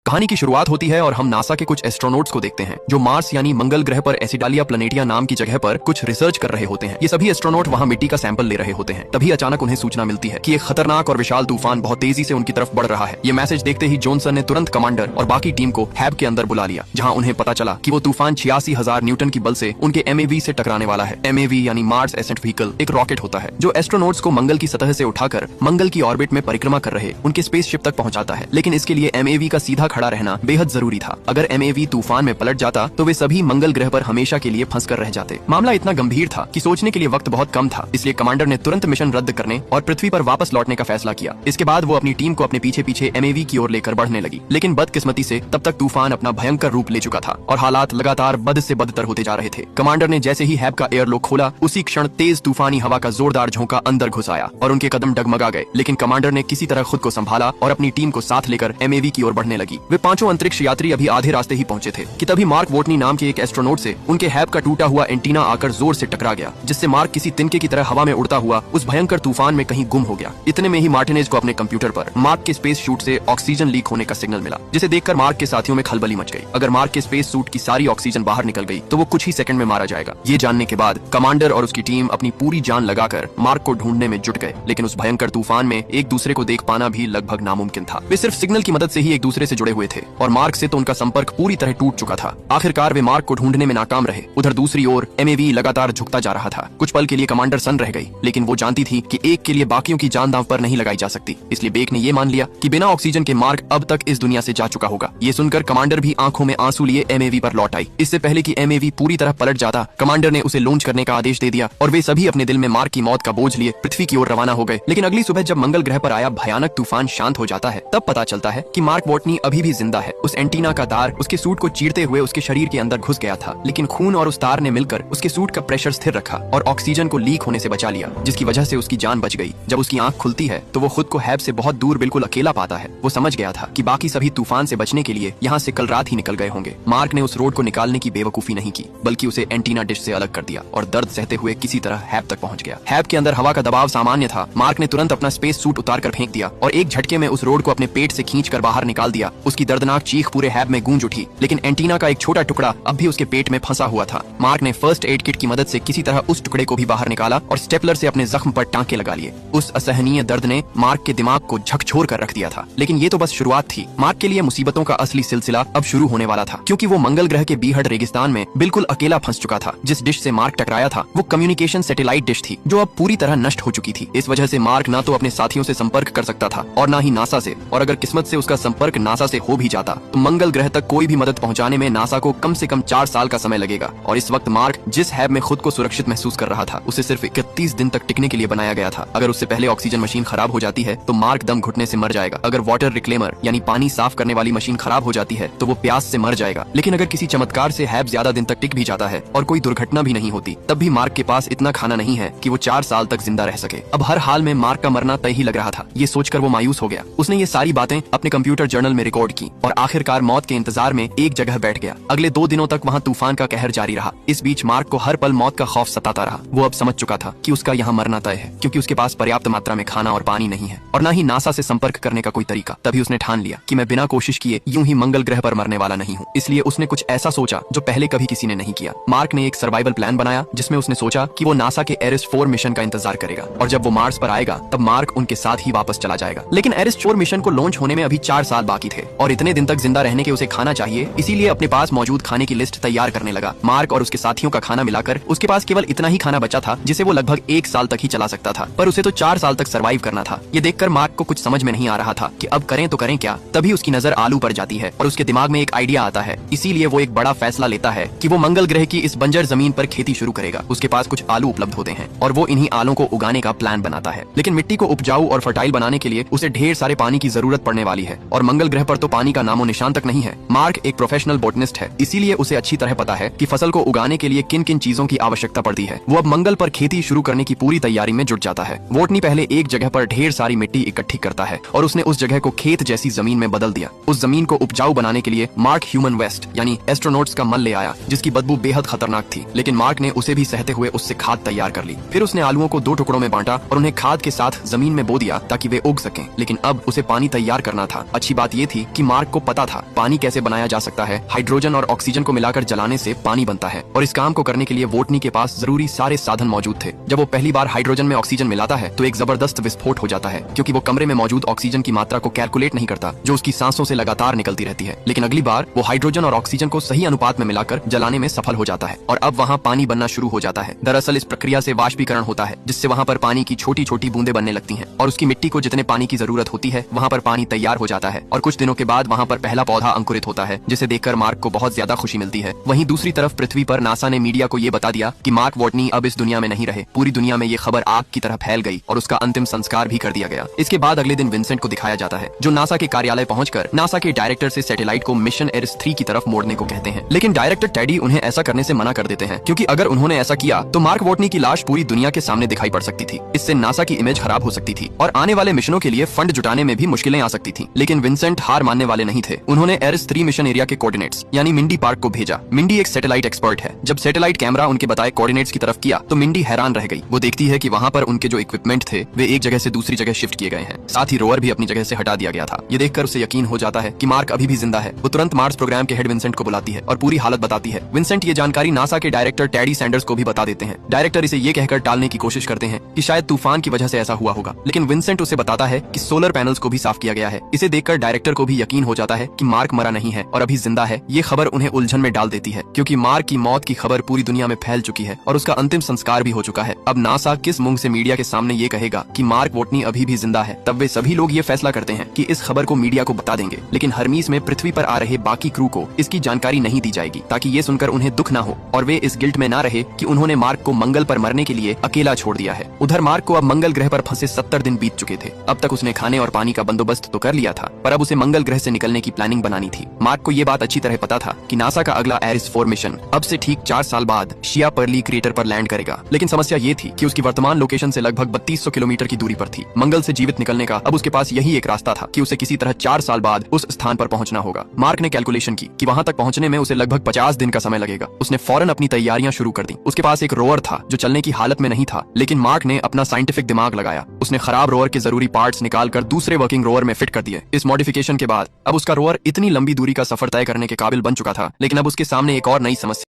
कहानी की शुरुआत होती है और हम नासा के कुछ एस्ट्रोनॉट्स को देखते हैं जो मार्स यानी मंगल ग्रह पर एसिडालिया प्लैनेटिया नाम की जगह पर कुछ रिसर्च कर रहे होते हैं। ये सभी एस्ट्रोनॉट वहां मिट्टी का सैंपल ले रहे होते हैं। तभी अचानक उन्हें सूचना मिलती है कि एक खतरनाक और विशाल तूफान बहुत तेजी से उनकी तरफ बढ़ रहा है। ये मैसेज देखते ही जॉनसन ने तुरंत कमांडर और बाकी टीम को हैब के अंदर बुला लिया, जहाँ उन्हें पता चला कि वो तूफान 86,000 न्यूटन की बल से उनके MAV से टकराने वाला है। MAV यानी मार्स एसेंट व्हीकल एक रॉकेट होता है जो एस्ट्रोनॉट्स को मंगल की सतह से उठाकर मंगल की ऑर्बिट में परिक्रमा कर रहे उनके स्पेसशिप तक पहुंचाता है। लेकिन इसके लिए MAV का सीधा खड़ा रहना बेहद जरूरी था। अगर MAV तूफान में पलट जाता तो वे सभी मंगल ग्रह पर हमेशा के लिए फंस कर रह जाते। मामला इतना गंभीर था कि सोचने के लिए वक्त बहुत कम था, इसलिए कमांडर ने तुरंत मिशन रद्द करने और पृथ्वी पर वापस लौटने का फैसला किया। इसके बाद वो अपनी टीम को अपने पीछे पीछे MAV की ओर लेकर बढ़ने लगी। लेकिन बदकिस्मती से तब तक तूफान अपना भयंकर रूप ले चुका था और हालात लगातार बद से बदतर होते जा रहे थे। कमांडर ने जैसे ही हैब का एयरलॉक खोला, उसी क्षण तेज तूफानी हवा का जोरदार झोंका अंदर घुस आया और उनके कदम डगमगा गए। लेकिन कमांडर ने किसी तरह खुद को संभाला और अपनी टीम को साथ लेकर MAV की ओर बढ़ने लगी। वे पांचों अंतरिक्ष यात्री अभी आधे रास्ते ही पहुंचे थे कि तभी मार्क वोटनी नाम के एक एस्ट्रोनॉट से उनके हैब का टूटा हुआ एंटीना आकर जोर से टकरा गया, जिससे मार्क किसी तिनके की तरह हवा में उड़ता हुआ उस भयंकर तूफान में कहीं गुम हो गया। इतने में ही मार्टिनेज को अपने कंप्यूटर पर मार्क के स्पेस शूट से ऑक्सीजन लीक होने का सिग्नल मिला, जिसे देखकर मार्क के साथियों में खलबली मच गई। अगर मार्क के स्पेस सूट की सारी ऑक्सीजन बाहर निकल गई तो वो कुछ ही सेकंड में मारा जाएगा। ये जानने के बाद कमांडर और उसकी टीम अपनी पूरी जान लगाकर मार्क को ढूंढने में जुट गए। लेकिन उस भयंकर तूफान में एक दूसरे को देख पाना भी लगभग नामुमकिन था। वे सिर्फ सिग्नल की मदद से ही एक दूसरे से जुड़े हुए थे और मार्क से तो उनका संपर्क पूरी तरह टूट चुका था। आखिरकार वे मार्क को ढूंढने में नाकाम रहे। उधर दूसरी ओर MAV लगातार झुकता जा रहा था। कुछ पल के लिए कमांडर सन्न रह गई, लेकिन वो जानती थी कि एक के लिए बाकियों की जान दांव पर नहीं लगाई जा सकती। इसलिए बेक ने ये मान लिया कि बिना ऑक्सीजन के मार्क अब तक इस दुनिया से जा चुका होगा। ये सुनकर कमांडर भी आंखों में आंसू लिए MAV पर लौट आई। इससे पहले कि MAV पूरी तरह पलट जाता, कमांडर ने उसे लॉन्च करने का आदेश दे दिया और वे सभी अपने दिल में मार्क की मौत का बोझ लिए पृथ्वी की ओर रवाना हो गए। लेकिन अगली सुबह जब मंगल ग्रह पर आया भयानक तूफान शांत हो जाता है, तब पता चलता है कि मार्क वोटनी अभी भी जिंदा है। उस एंटीना का तार उसके सूट को चीरते हुए उसके शरीर के अंदर घुस गया था, लेकिन खून और उस तार ने मिलकर उसके सूट का प्रेशर स्थिर रखा और ऑक्सीजन को लीक होने से बचा लिया, जिसकी वजह से उसकी जान बच गई। जब उसकी आंख खुलती है तो वो खुद को हैब से बहुत दूर बिल्कुल अकेला पाता है। वो समझ गया था कि बाकी सभी तूफान से बचने के लिए यहाँ से कल रात ही निकल गए होंगे। मार्क ने उस रोड को निकालने की बेवकूफी नहीं की, बल्कि उसे एंटीना डिश से अलग कर दिया और दर्द सहते हुए किसी तरह हैब तक पहुंच गया। हैब के अंदर हवा का दबाव सामान्य था। मार्क ने तुरंत अपना स्पेस सूट उतार कर फेंक दिया और एक झटके में उस रोड को अपने पेट से खींचकर बाहर निकाल दिया। उसकी दर्दनाक चीख पूरे हैब में गूंज उठी, लेकिन एंटीना का एक छोटा टुकड़ा अब भी उसके पेट में फंसा हुआ था। मार्क ने फर्स्ट एड किट की मदद से किसी तरह उस टुकड़े को भी बाहर निकाला और स्टेपलर से अपने जख्म पर टांके लगा लिए। उस असहनीय दर्द ने मार्क के दिमाग को झकझोर कर रख दिया था। लेकिन ये तो बस शुरुआत थी। मार्क के लिए मुसीबतों का असली सिलसिला अब शुरू होने वाला था, क्योंकि वो मंगल ग्रह के बीहड़ रेगिस्तान में बिल्कुल अकेला फंस चुका था। जिस डिश से मार्क टकराया था वो कम्युनिकेशन सैटेलाइट डिश थी, जो अब पूरी तरह नष्ट हो चुकी थी। इस वजह से मार्क ना तो अपने साथियों से संपर्क कर सकता था और ना ही नासा से, और अगर किस्मत से उसका संपर्क नासा से हो भी जाता तो मंगल ग्रह तक कोई भी मदद पहुंचाने में नासा को कम से कम 4 साल का समय लगेगा। और इस वक्त मार्क जिस हैब में खुद को सुरक्षित महसूस कर रहा था, उसे सिर्फ 31 दिन तक टिकने के लिए बनाया गया था। अगर उससे पहले ऑक्सीजन मशीन खराब हो जाती है तो मार्क दम घुटने से मर जाएगा। अगर वाटर रिक्लेमर यानी पानी साफ करने वाली मशीन खराब हो जाती है तो वो प्यास से मर जाएगा। लेकिन अगर किसी चमत्कार से हैब ज्यादा दिन तक टिक भी जाता है और कोई दुर्घटना भी नहीं होती, तब भी मार्क के पास इतना खाना नहीं है कि वो 4 साल तक जिंदा रह सके। अब हर हाल में मार्क का मरना तय ही लग रहा था। ये सोचकर वो मायूस हो गया। उसने ये सारी बातें अपने कंप्यूटर जर्नल में रिकॉर्ड की और आखिरकार मौत के इंतजार में एक जगह बैठ गया। अगले 2 दिनों तक वहाँ तूफान का कहर जारी रहा। इस बीच मार्क को हर पल मौत का खौफ सताता रहा। वो अब समझ चुका था कि उसका यहाँ मरना तय है, क्योंकि उसके पास पर्याप्त मात्रा में खाना और पानी नहीं है और न ही नासा से संपर्क करने का कोई तरीका। तभी उसने ठान लिया कि मैं बिना कोशिश किए यूं ही मंगल ग्रह पर मरने वाला नहीं हूँ। इसलिए उसने कुछ ऐसा सोचा जो पहले कभी किसी ने नहीं किया। मार्क ने एक सर्वाइवल प्लान बनाया, जिसमें उसने सोचा कि वो नासा के एरिस 4 मिशन का इंतजार करेगा और जब वो मार्स पर आएगा तब मार्क उनके साथ ही वापस चला जाएगा। लेकिन एरिस 4 मिशन को लॉन्च होने में अभी 4 साल बाकी थे और इतने दिन तक जिंदा रहने के उसे खाना चाहिए। इसीलिए अपने पास मौजूद खाने की लिस्ट तैयार करने लगा। मार्क और उसके साथियों का खाना मिलाकर उसके पास केवल इतना ही खाना बचा था जिसे वो लगभग 1 साल तक ही चला सकता था, पर उसे तो 4 साल तक सरवाइव करना था। ये देखकर मार्क को कुछ समझ में नहीं आ रहा था कि अब करें तो करें क्या। तभी उसकी नजर आलू पर जाती है और उसके दिमाग में एक आइडिया आता है। इसीलिए वो एक बड़ा फैसला लेता है कि वो मंगल ग्रह की इस बंजर जमीन पर खेती शुरू करेगा। उसके पास कुछ आलू उपलब्ध होते हैं और वो इन्हीं आलू को उगाने का प्लान बनाता है। लेकिन मिट्टी को उपजाऊ और फर्टाइल बनाने के लिए उसे ढेर सारे पानी की जरूरत पड़ने वाली है और मंगल ग्रह पर तो पानी का नामो निशान तक नहीं है। मार्क एक प्रोफेशनल बोटनिस्ट है, इसीलिए उसे अच्छी तरह पता है कि फसल को उगाने के लिए किन किन चीजों की आवश्यकता पड़ती है। वो अब मंगल पर खेती शुरू करने की पूरी तैयारी में जुट जाता है। वोटनी पहले एक जगह पर ढेर सारी मिट्टी इकट्ठी करता है और उसने उस जगह को खेत जैसी जमीन में बदल दिया। उस जमीन को उपजाऊ बनाने के लिए मार्क ह्यूमन वेस्ट यानी एस्ट्रोनॉट्स का मल ले आया, जिसकी बदबू बेहद खतरनाक थी। लेकिन मार्क ने उसे भी सहते हुए उससे खाद तैयार कर ली। फिर उसने आलुओं को 2 टुकड़ों में बांटा और उन्हें खाद के साथ जमीन में बो दिया ताकि वे उग सकें। लेकिन अब उसे पानी तैयार करना था। अच्छी बात ये थी कि मार्क को पता था पानी कैसे बनाया जा सकता है। हाइड्रोजन और ऑक्सीजन को मिलाकर जलाने से पानी बनता है और इस काम को करने के लिए वोटनी के पास जरूरी सारे साधन मौजूद थे। जब वो पहली बार हाइड्रोजन में ऑक्सीजन मिलाता है तो एक जबरदस्त विस्फोट हो जाता है, क्योंकि वो कमरे में मौजूद ऑक्सीजन की मात्रा को कैलकुलेट नहीं करता जो उसकी सांसों से लगातार निकलती रहती है। लेकिन अगली बार वो हाइड्रोजन और ऑक्सीजन को सही अनुपात में मिलाकर जलाने में सफल हो जाता है और अब वहाँ पानी बनना शुरू हो जाता है। दरअसल इस प्रक्रिया से वाष्पीकरण होता है, जिससे वहाँ पर पानी की छोटी छोटी बूंदे बनने लगती हैं और उसकी मिट्टी को जितने पानी की जरूरत होती है वहाँ पर पानी तैयार हो जाता है और कुछ दिनों के बाद वहाँ पर पहला पौधा अंकुरित होता है, जिसे देखकर मार्क को बहुत ज्यादा खुशी मिलती है। वहीं दूसरी तरफ पृथ्वी पर नासा ने मीडिया को ये बता दिया कि मार्क वोटनी अब इस दुनिया में नहीं रहे। पूरी दुनिया में ये खबर आग की तरह फैल गई और उसका अंतिम संस्कार भी कर दिया गया। इसके बाद अगले दिन विंसेंट को दिखाया जाता है, जो नासा के कार्यालय पहुंचकर नासा के डायरेक्टर से सैटेलाइट को मिशन एरिस 3 की तरफ मोड़ने को कहते हैं। लेकिन डायरेक्टर टेडी उन्हें ऐसा करने से मना कर देते हैं, क्योंकि अगर उन्होंने ऐसा किया तो मार्क वोटनी की लाश पूरी दुनिया के सामने दिखाई पड़ सकती थी। इससे नासा की इमेज खराब हो सकती थी और आने वाले मिशनों के लिए फंड जुटाने में भी मुश्किलें आ सकती थी। लेकिन विंसेंट हार मानने वाले नहीं थे। उन्होंने एरिस 3 मिशन एरिया के कोऑर्डिनेट्स यानी मिंडी पार्क को भेजा। मिंडी एक सैटेलाइट एक्सपर्ट है। जब सैटेलाइट कैमरा उनके बताए कोऑर्डिनेट्स की तरफ किया तो मिंडी हैरान रह गई। वो देखती है कि वहाँ पर उनके जो इक्विपमेंट थे वे एक जगह से दूसरी जगह शिफ्ट किए गए हैं, साथ ही रोवर भी अपनी जगह से हटा दिया गया था। ये देखकर उसे यकीन हो जाता है कि मार्क अभी भी जिंदा है। वो तुरंत मार्स प्रोग्राम के हेड विंसेंट को बुलाती है और पूरी हालत बताती है। विंसेंट ये जानकारी नासा के डायरेक्टर टेडी सैंडर्स को भी बता देते हैं। डायरेक्टर इसे ये कहकर टालने की कोशिश करते हैं कि शायद तूफान की वजह से ऐसा हुआ होगा, लेकिन विंसेंट उसे बताता है कि सोलर पैनल्स को भी साफ किया गया है। इसे देखकर डायरेक्टर को भी यकीन हो जाता है कि मार्क मरा नहीं है और अभी जिंदा है। ये खबर उन्हें उलझन में डाल देती है, क्योंकि मार्क की मौत की खबर पूरी दुनिया में फैल चुकी है और उसका अंतिम संस्कार भी हो चुका है। अब नासा किस मुंह से मीडिया के सामने ये कहेगा कि मार्क वोटनी अभी भी जिंदा है? तब वे सभी लोग ये फैसला करते हैं कि इस खबर को मीडिया को बता देंगे, लेकिन हरमीज में पृथ्वी पर आ रहे बाकी क्रू को इसकी जानकारी नहीं दी जाएगी, ताकि ये सुनकर उन्हें दुख न हो और वे इस गिल्ट में न रहे कि उन्होंने मार्क को मंगल पर मरने के लिए अकेला छोड़ दिया है। उधर मार्क को अब मंगल ग्रह पर फंसे 70 दिन बीत चुके थे। अब तक उसने खाने और पानी का बंदोबस्त तो कर लिया था, पर अब उसे मंगल ग्रह से निकलने की प्लानिंग बनानी थी। मार्क को ये बात अच्छी तरह पता था कि नासा का अगला एरिस 4 मिशन अब से ठीक 4 साल बाद शिया पर्ली क्रेटर पर लैंड करेगा। लेकिन समस्या ये थी कि उसकी वर्तमान लोकेशन से लगभग 3200 किलोमीटर की दूरी पर थी। मंगल से जीवित निकलने का अब उसके पास यही एक रास्ता था कि उसे किसी तरह 4 साल बाद उस स्थान पर पहुंचना होगा। मार्क ने कैलकुलेशन की कि वहां तक पहुंचने में उसे लगभग 50 दिन का समय लगेगा। उसने फौरन अपनी तैयारियां शुरू कर दी। उसके पास एक रोवर था जो चलने की हालत में नहीं था, लेकिन मार्क ने अपना साइंटिफिक दिमाग लगाया। उसने खराब रोवर के जरूरी पार्ट्स निकालकर दूसरे वर्किंग रोवर में फिट कर दिए। इस मॉडिफिकेशन के बाद अब उसका रोवर इतनी लंबी दूरी का सफर तय करने के काबिल बन चुका था। लेकिन अब उसके सामने एक और नई समस्या